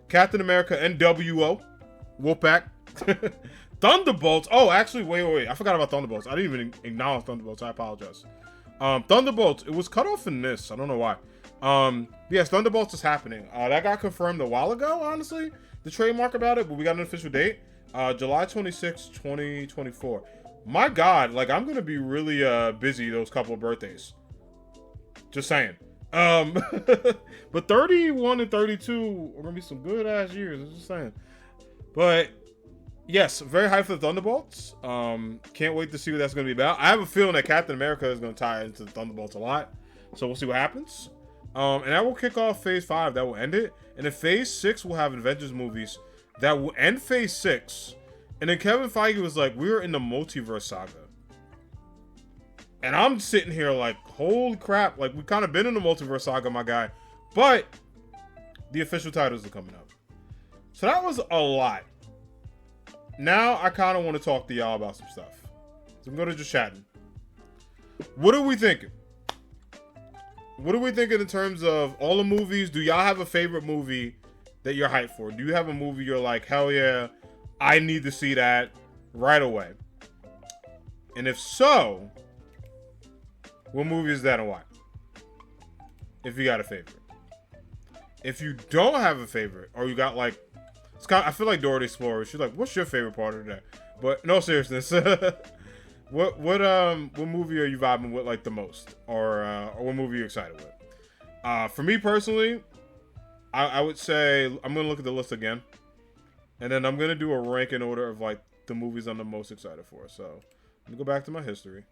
Captain America NWO, Wolfpack, Thunderbolts. Oh, actually, wait. I forgot about Thunderbolts. I didn't even acknowledge Thunderbolts. I apologize. Thunderbolts, it was cut off in this. I don't know why. Yes, Thunderbolts is happening. That got confirmed a while ago, honestly. The trademark about it, but we got an official date. July 26, 2024. My God, like, I'm going to be really busy those couple of birthdays. Just saying. But 31 and 32 are going to be some good-ass years. I'm just saying. But, yes, very hyped for the Thunderbolts. Can't wait to see what that's going to be about. I have a feeling that Captain America is going to tie into the Thunderbolts a lot. So we'll see what happens. And that will kick off Phase 5. That will end it. And then Phase 6 will have Avengers movies that will end Phase 6. And then Kevin Feige was like, we're in the multiverse saga. And I'm sitting here like, holy crap. Like, we kind of been in the multiverse saga, my guy. But the official titles are coming up. So that was a lot. Now I kind of want to talk to y'all about some stuff. So I'm going to just chatting. What are we thinking? What are we thinking in terms of all the movies? Do y'all have a favorite movie that you're hyped for? Do you have a movie you're like, hell yeah, I need to see that right away? And if so, what movie is that and why? If you got a favorite. If you don't have a favorite, or you got like, it's kind of, I feel like Dora the Explorer. She's like, what's your favorite part of that? But no seriousness. What movie are you vibing with like the most, or what movie are you excited with? For me personally, I would say I'm gonna look at the list again, and then I'm gonna do a ranking order of like the movies I'm the most excited for. So let me go back to my history.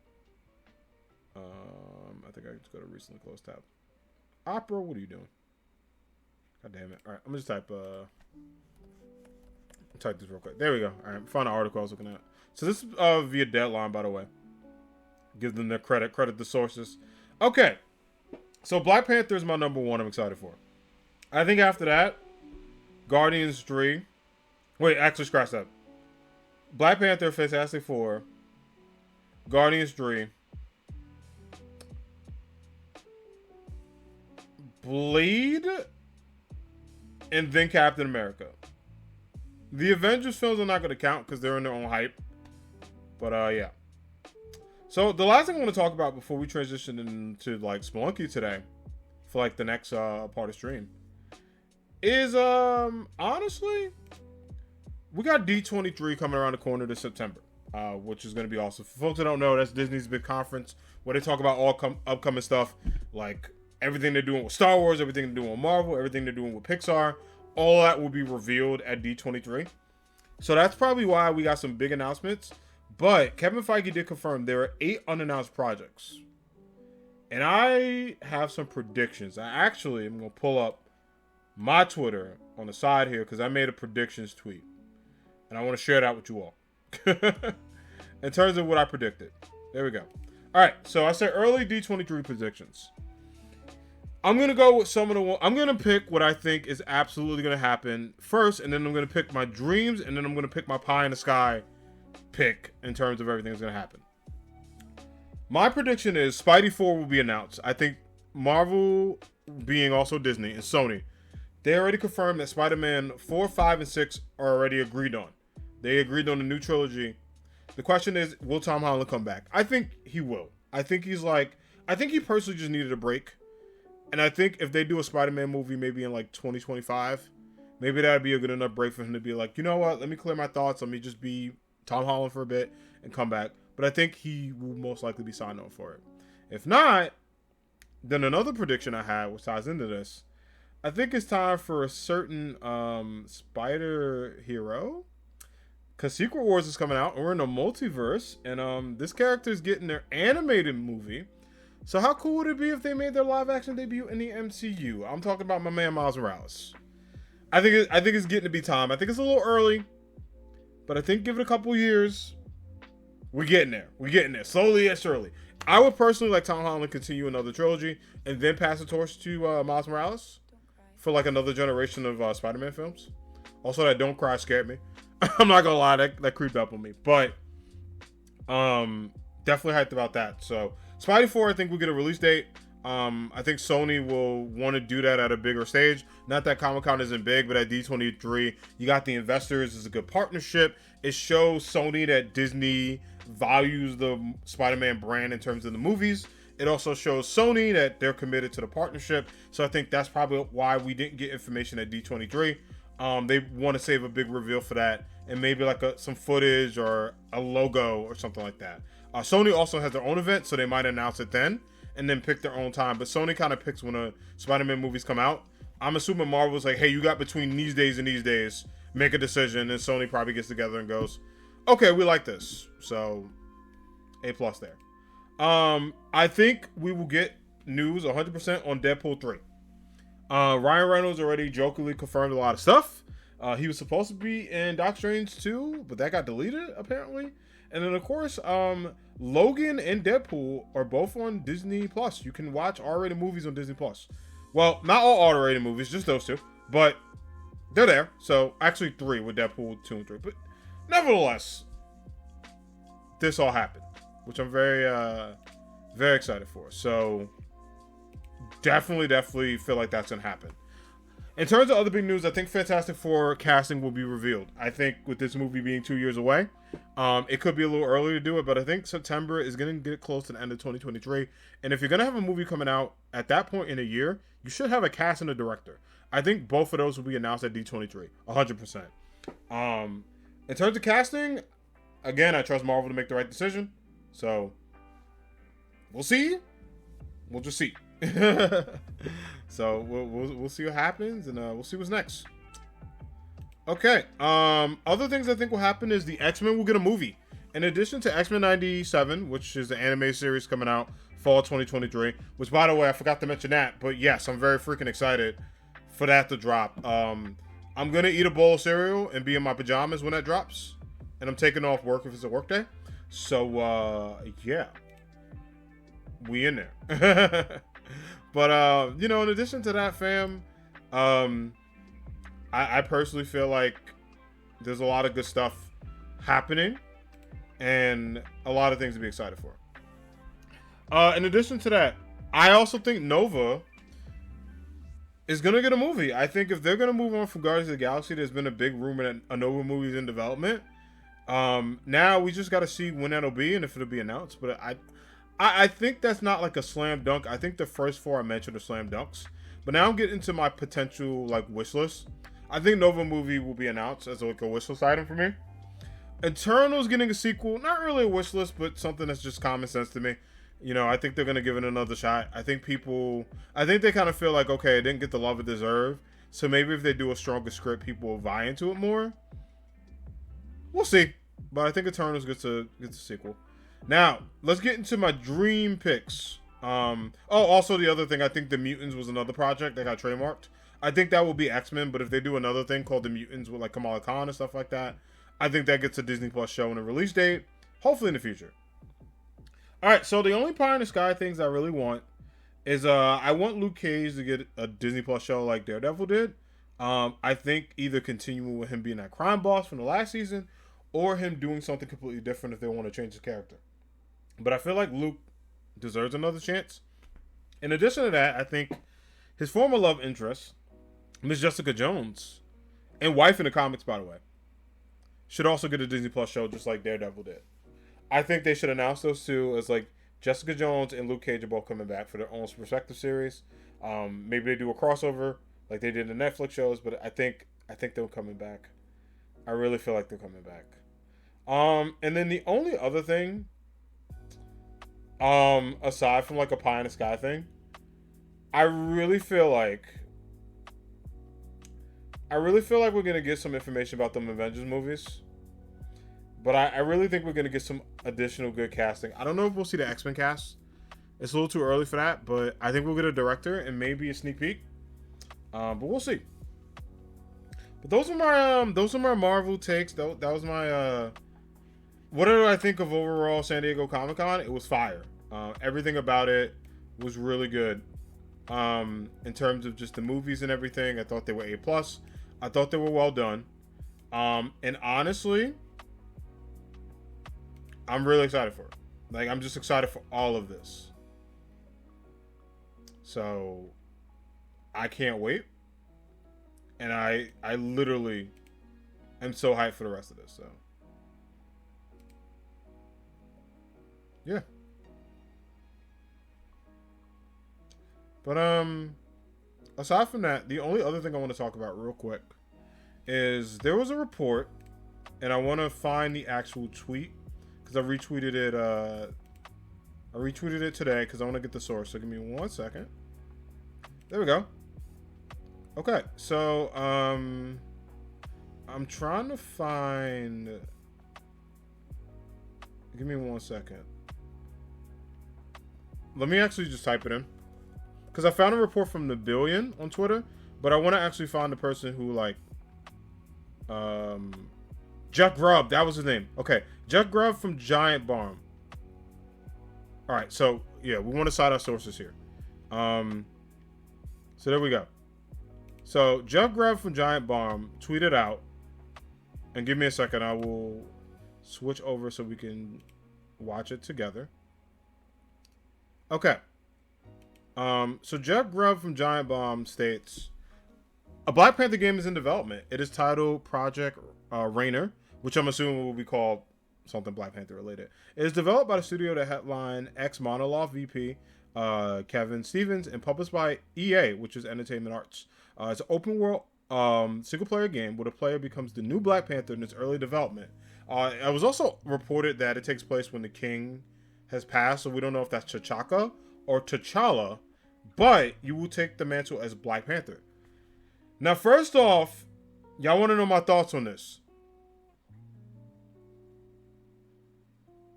I think I just go to recently closed tab. Opera, what are you doing? God damn it! All right, I'm gonna just type this real quick. There we go. All right, find the article I was looking at. So this is via Deadline, by the way. Give them their credit the sources. Okay. So Black Panther is my number one I'm excited for. I think after that, Guardians 3. Wait, actually scratch that. Black Panther, Fantastic Four, Guardians 3, Blade, and then Captain America. The Avengers films are not going to count because they're in their own hype. But, yeah. So, the last thing I want to talk about before we transition into, like, Spelunky today, for, like, the next part of stream, is, honestly, we got D23 coming around the corner this September, which is going to be awesome. For folks that don't know, that's Disney's big conference where they talk about all upcoming stuff, like everything they're doing with Star Wars, everything they're doing with Marvel, everything they're doing with Pixar, all that will be revealed at D23. So that's probably why we got some big announcements. But Kevin Feige did confirm there are 8 unannounced projects. And I have some predictions. I actually am going to pull up my Twitter on the side here because I made a predictions tweet. And I want to share that with you all. In terms of what I predicted. There we go. All right. So I said early D23 predictions. I'm going to go with some of the... I'm going to pick what I think is absolutely going to happen first. And then I'm going to pick my dreams. And then I'm going to pick my pie in the sky pick in terms of everything that's going to happen. My prediction is Spidey 4 will be announced. I think Marvel, being also Disney and Sony, they already confirmed that Spider-Man 4, 5, and 6 are already agreed on. They agreed on a new trilogy. The question is, will Tom Holland come back? I think he will. I think he personally just needed a break. And I think if they do a Spider-Man movie maybe in like 2025, maybe that'd be a good enough break for him to be like, you know what, let me clear my thoughts. Let me just be Tom Holland for a bit and come back. But I think he will most likely be signed on for it. If not, then another prediction I had, which ties into this, I think it's time for a certain Spider hero. Because Secret Wars is coming out, and we're in a multiverse. And this character is getting their animated movie. So how cool would it be if they made their live-action debut in the MCU? I'm talking about my man Miles Morales. I think it's getting to be time. I think it's a little early. But I think give it a couple years. We're getting there. Slowly and surely. I would personally like Tom Holland to continue another trilogy and then pass the torch to Miles Morales for like another generation of Spider-Man films. Also, that Don't Cry scared me. I'm not gonna lie, that creeped up on me. But definitely hyped about that. So Spidey 4, I think we'll get a release date. I think Sony will want to do that at a bigger stage. Not that Comic-Con isn't big, but at D23, you got the investors. It's a good partnership. It shows Sony that Disney values the Spider-Man brand in terms of the movies. It also shows Sony that they're committed to the partnership. So I think that's probably why we didn't get information at D23. They want to save a big reveal for that and maybe like some footage or a logo or something like that. Sony also has their own event, so they might announce it then and then pick their own time. But Sony kind of picks when Spider-Man movies come out. I'm assuming Marvel's like, hey, you got between these days and these days, make a decision. And Sony probably gets together and goes, okay, we like this. So A+ there. I think we will get news 100% on Deadpool 3. Ryan Reynolds already jokingly confirmed a lot of stuff. He was supposed to be in Doctor Strange 2, but that got deleted apparently. And then of course, Logan and Deadpool are both on Disney Plus. You can watch R-rated movies on Disney Plus. Well, not all R-rated movies, just those two, but they're there. So actually 3 with Deadpool 2 and 3. But nevertheless, this all happened, which I'm very excited for. So definitely feel like that's gonna happen. In terms of other big news, I think Fantastic Four casting will be revealed. I think with this movie being 2 years away, it could be a little early to do it, but I think September is going to get close to the end of 2023. And if you're going to have a movie coming out at that point in a year, you should have a cast and a director. I think both of those will be announced at D23, 100%. In terms of casting, again, I trust Marvel to make the right decision. So, we'll see. We'll just see. So we'll see what happens, and we'll see what's next. Okay. Other things I think will happen is the X-Men will get a movie. In addition to X-Men 97, which is the anime series coming out fall 2023, which by the way, I forgot to mention that, but yes, I'm very freaking excited for that to drop. I'm gonna eat a bowl of cereal and be in my pajamas when that drops, and I'm taking off work if it's a work day. So yeah, we in there. But, in addition to that, fam, I personally feel like there's a lot of good stuff happening and a lot of things to be excited for. In addition to that, I also think Nova is going to get a movie. I think if they're going to move on from Guardians of the Galaxy, there's been a big rumor that a Nova movie is in development. Now we just got to see when that'll be and if it'll be announced. But I think that's not like a slam dunk. I think the first 4 I mentioned are slam dunks. But now I'm getting into my potential wish list. I think Nova movie will be announced as a wish list item for me. Eternals getting a sequel, not really a wish list, but something that's just common sense to me. I think they're gonna give it another shot. I think they kind of feel like, okay, it didn't get the love it deserved, So maybe if they do a stronger script, people will buy into it more. We'll see. But I think Eternals gets a sequel. Now, let's get into my dream picks. Also the other thing, I think The Mutants was another project that got trademarked. I think that will be X-Men, but if they do another thing called The Mutants with like Kamala Khan and stuff like that, I think that gets a Disney Plus show and a release date, hopefully in the future. Alright, so the only pie in the sky things I really want is I want Luke Cage to get a Disney Plus show like Daredevil did. I think either continuing with him being that crime boss from the last season, or him doing something completely different if they want to change his character. But I feel like Luke deserves another chance. In addition to that, I think his former love interest, Miss Jessica Jones, and wife in the comics, by the way, should also get a Disney Plus show just like Daredevil did. I think they should announce those two as like Jessica Jones and Luke Cage are both coming back for their own respective series. Maybe they do a crossover like they did in the Netflix shows, but I think they're coming back. I really feel like they're coming back. And then the only other thing, aside from like a pie in the sky thing, I really feel like we're gonna get some information about them Avengers movies. But I really think we're gonna get some additional good casting. I don't know if we'll see the X-Men cast. It's a little too early for that, but I think we'll get a director and maybe a sneak peek. But we'll see. But those are my Marvel takes. That was my what did I think of overall San Diego Comic-Con? It was fire. Everything about it was really good. In terms of just the movies and everything, I thought they were A+. I thought they were well done. And honestly, I'm really excited for it. Like, I'm just excited for all of this. So, I can't wait. And I literally am so hyped for the rest of this. So, yeah. But, aside from that, the only other thing I want to talk about real quick is there was a report, and I want to find the actual tweet because I retweeted it today because I want to get the source. So give me 1 second. There we go. Okay, so I'm trying to find. Give me 1 second. Let me actually just type it in. Because I found a report from The Billion on Twitter, but I want to actually find the person who, like, Jeff Grubb, that was his name. Okay, Jeff Grubb from Giant Bomb. All right, so, yeah, we want to cite our sources here. So there we go. So, Jeff Grubb from Giant Bomb tweeted out, and give me a second, I will switch over so we can watch it together. Okay. So Jeff Grubb from Giant Bomb states, a Black Panther game is in development. It is titled Project Rainer, which I'm assuming will be called something Black Panther related. It is developed by the studio that headline ex-Monoloth VP Kevin Stevens and published by EA, which is Entertainment Arts. It's an open world single-player game where the player becomes the new Black Panther in its early development. It was also reported that it takes place when the king has passed, so we don't know if that's T'Chaka or T'Challa, but you will take the mantle as Black Panther. Now, first off, y'all want to know my thoughts on this?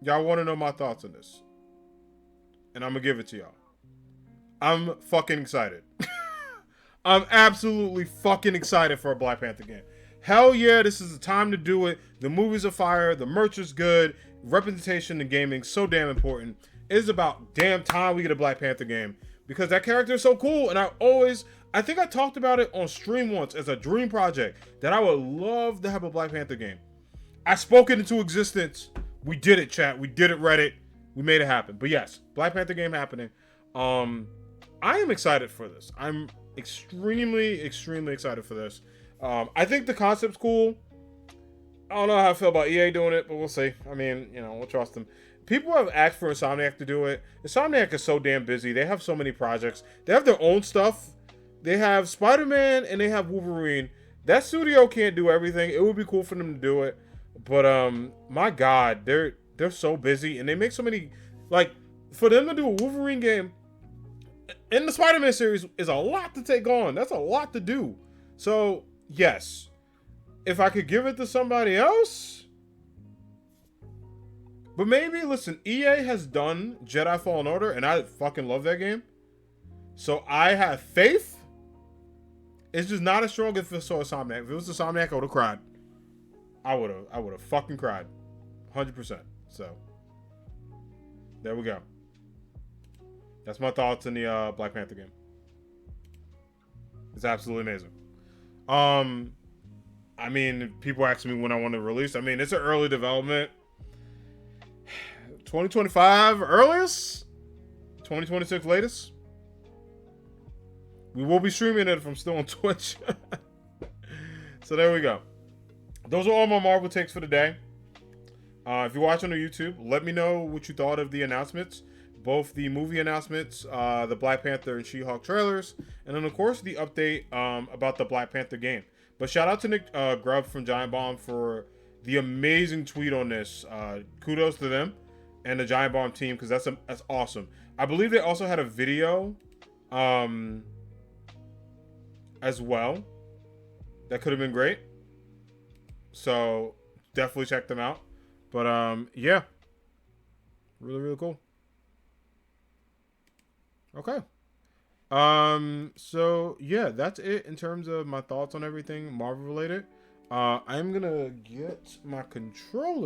Y'all want to know my thoughts on this? And I'm going to give it to y'all. I'm fucking excited. I'm absolutely fucking excited for a Black Panther game. Hell yeah, this is the time to do it. The movies are fire. The merch is good. Representation in gaming so damn important. It is about damn time we get a Black Panther game because that character is so cool. And I think I talked about it on stream once as a dream project that I would love to have a Black Panther game. I spoke it into existence. We did it, chat. We did it, Reddit. We made it happen. But yes, Black Panther game happening. I am excited for this. I'm extremely, extremely excited for this. I think the concept's cool. I don't know how I feel about EA doing it, but we'll see. I mean, we'll trust them. People have asked for Insomniac to do it. Insomniac is so damn busy. They have so many projects. They have their own stuff. They have Spider-Man and they have Wolverine. That studio can't do everything. It would be cool for them to do it. But my God, they're so busy and they make so many, like, for them to do a Wolverine game in the Spider-Man series is a lot to take on. That's a lot to do. So, yes. If I could give it to somebody else. But maybe, listen, EA has done Jedi Fallen Order, and I fucking love that game. So I have faith. It's just not as strong if it was Insomniac. If it was Insomniac, I would have cried. I would have fucking cried. 100%. So, there we go. That's my thoughts on the Black Panther game. It's absolutely amazing. I mean, people ask me when I want to release. I mean, it's an early development. 2025 earliest? 2026 latest? We will be streaming it if I'm still on Twitch. So there we go. Those are all my Marvel takes for the day. If you're watching on YouTube, let me know what you thought of the announcements. Both the movie announcements, the Black Panther and She-Hulk trailers, and then, of course, the update about the Black Panther game. But shout out to Nick Grubb from Giant Bomb for the amazing tweet on this. Kudos to them and the Giant Bomb team, because that's awesome. I believe they also had a video as well. That could have been great. So definitely check them out. But yeah. Really, really cool. Okay. So yeah, that's it in terms of my thoughts on everything Marvel related. I'm gonna get my controller.